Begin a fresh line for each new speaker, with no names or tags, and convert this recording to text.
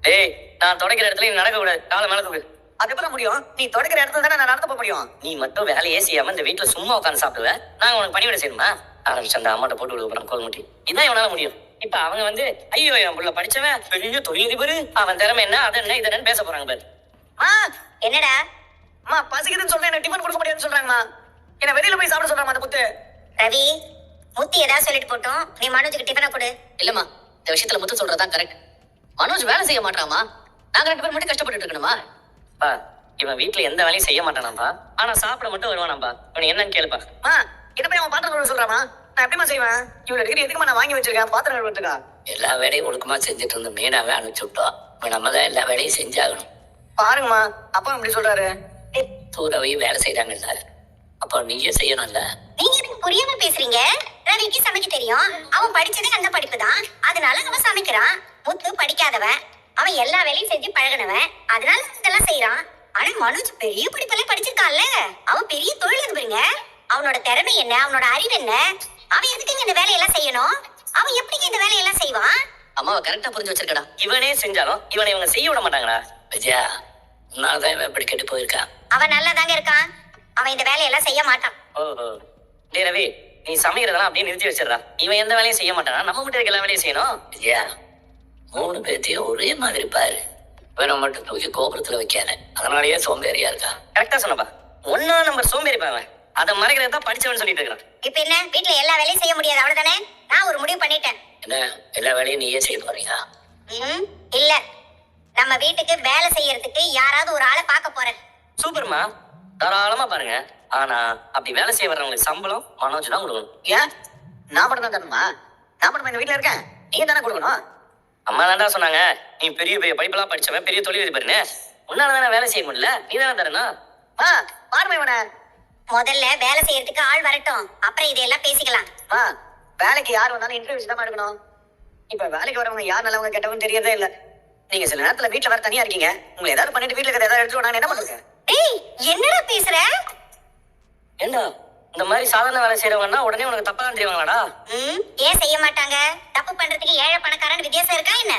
டேய், நான் தொடக்கிற இடத்துல நீ நடக்க கூடாது. காலை மேல தூக்கு. அது எப்படி முடியும்? நீ தொடக்கிற இடத்துல தானே நான் நடந்து போக முடியும். நீ மட்டும் வேலையே செய்யாம இந்த வீட்டுல சும்மா உட்காந்து சாப்பிடுவ. நாங்க உனக்கு பணிவிட செய்யணுமா? ஆரம்பிச்சு அந்த அம்மாட்ட போட்டு விடுவோம் அப்புறம் கோல் முட்டி. இதான் இவனால முடியும். இப்ப அவங்க வந்து ஐயோ என் புள்ள படிச்சவன் பெரிய தொழிலதிபர், அவன் திறமை என்ன அது என்ன இது என்னன்னு பேச போறாங்க பாரு.
என்னடா
அம்மா பசிக்குதுன்னு சொல்றேன், எனக்கு டிஃபன் கொடுக்க முடியாதுன்னு சொல்றாங்கம்மா. என்ன வெளியில போய் சாப்பிட சொல்றாங்க அந்த முத்து.
ரவி, முத்தி ஏதாவது சொல்லிட்டு போட்டோம், நீ மனோஜுக்கு டிஃபனை கொடு.
இல்லம்மா, இந்த விஷயத்துல முத்து சொல்றதுதான் கரெக்ட். மனோஜ் வேலை செய்ய மாட்டாமா, நாங்க 2 பேரும் மட்டும் கஷ்டப்பட்டு இருக்கணுமா?
பா, இவன் வீட்டுல எந்த வேலையும் செய்ய மாட்டானாம்பா, ஆனா சாப்பிட மட்டும் வருவானாம்பா. இவன் என்னன்னு கேளுப்பா. என்ன போய் அவன் பாத்திரம் கழுவ சொல்றாமா? நான் எப்படிமா செய்வேன்? இவ்வளவு டிகிரி எதுக்குமா நான் வாங்கி வச்சிருக்கேன் பாத்திரம் கழுவுறதுக்கா?
எல்லா வேலையும் ஒழுக்கமா செஞ்சுட்டு இருந்த மீனாவே அனுப்பிச்சு விட்டோம். இப்ப நம்ம தான் எல்லா வேலையும் செஞ்சாகணும்.
பாருங்கம்மா, அப்பா இப்படி சொல்றாரு.
தூரவையும் வேலை செய்யறாங்கல்ல, அப்ப நீயே செய்யணும்ல.
நீங்க எனக்கு புரியாம பேசுறீங்க. ரவிக்கு சமைக்க தெரியும், அவன் படிச்சதே அந்த படிப்பு தான், அதனால அவன் சமைக்கிறான். முத்து படிக்காதவன், அவன் எல்லா வேலையும் செஞ்சு பழகினவன், அதனால இதெல்லாம் செய்யறான். ஆனா மனோஜ் பெரிய படிப்பெல்லாம் படிச்சிருக்கான்ல, அவன் பெரிய தொழிலதிபருங்க. அவனோட திறமை என்ன, அவனோட அறிவு என்ன, அவன் எதுக்குங்க இந்த வேலையெல்லாம் செய்யணும்? அவன் எப்படிங்க இந்த வேலையெல்லாம் செய்வான்?
அம்மாவை கரெக்டா புரிஞ்சு வச்சிருக்கடா.
இவனே செஞ்சாலும் இவனை இவங்க செய்ய விட மாட்டாங்களா?
விஜயா, உன்னாலதான் இவன் இப்படி கெட்டு போயிருக்கான்.
அவன் நல்லா தாங்க இருக்கான், அவன் இந்த வேலையெல்லாம் செய்ய மாட்டான்.
ஓஹோ. டேய் ரவி, நீ சமைக்கிறதெல்லாம் அப்படியே நிறுத்தி வச்சிடறா. இவன் எந்த வேலையும் செய்ய மாட்டானா, நம்ம மட்டும் இருக்க எல்லா வேலையும் செய்யணும்.
விஜயா, 3 பேர்த்தையும் ஒரே மாதிரி பாரு. இவனை மட்டும் தூக்கி கோபுரத்துல வைக்காத, அதனாலயே சோம்பேறியா இருக்கா.
கரெக்டா சொன்னப்பா. 1 நம்பர் சோம்பேறி பாவன். அதை மறைக்கிறது தான் படிச்சவன் சொல்லிட்டு இருக்கிறான்.
இப்ப என்ன, வீட்டுல எல்லா வேலையும் செய்ய முடியாது அவ்வளவுதானே? நான் ஒரு முடிவு பண்ணிட்டேன்.
என்ன, எல்லா வேலையும் நீயே செய்ய போறீங்க?
இல்ல, நம்ம வீட்டுக்கு வேலை செய்யறதுக்கு யாராவது ஒரு ஆளை பார்க்க போறேன்.
சூப்பர்மா, தாராளமா பாருங்க. ஆனா அப்படி வேலை செய்ய வர்றவங்களுக்கு சம்பளம் மனோஜ் தான் கொடுக்கணும். ஏன் நான் மட்டும் தான் தரணுமா? நான் மட்டும் இந்த வீட்டுல இருக்கேன், நீங்க தானே கொடுக்கணும். அம்மா தான்டா சொன்னாங்க, நீ பெரிய பெரிய படிப்பெல்லாம் படிச்சவன், பெரிய தொழிலதிபர்னு. உன்னால தானே வேலை செய்ய முடியல, நீ தானே தரணும். பாருமா இவனை.
முதல்ல வேலை செய்யறதுக்கு ஆள் வரட்டும், அப்புறம் இதெல்லாம் பேசிக்கலாம்.
வேலைக்கு யார் வந்தாலும் இன்டர்வியூ தான் எடுக்கணும். இப்ப வேலைக்கு வரவங்க யார் நல்லவங்க கெட்டவங்க தெரியறதே இல்ல. நீங்க சில நேரத்துல வீட்டுல வேற தனியா இருக்கீங்க, உங்களை ஏதாவது பண்ணிட்டு வீட்டுல ஏதாவது எடுத்துட்டு நான் என்ன பண்ணுங்க?
டேய், என்னடா பேசுற?
என்ன இந்த மாதிரி சாதாரண வேலை செய்யறவங்கன்னா உடனே உனக்கு தப்பா தான் தெரியுவாங்களாடா?
ஏன் செய்ய மாட்டாங்க? தப்பு பண்றதுக்கு ஏழை பணக்காரன் வித்தியாசம் இருக்கா என்ன?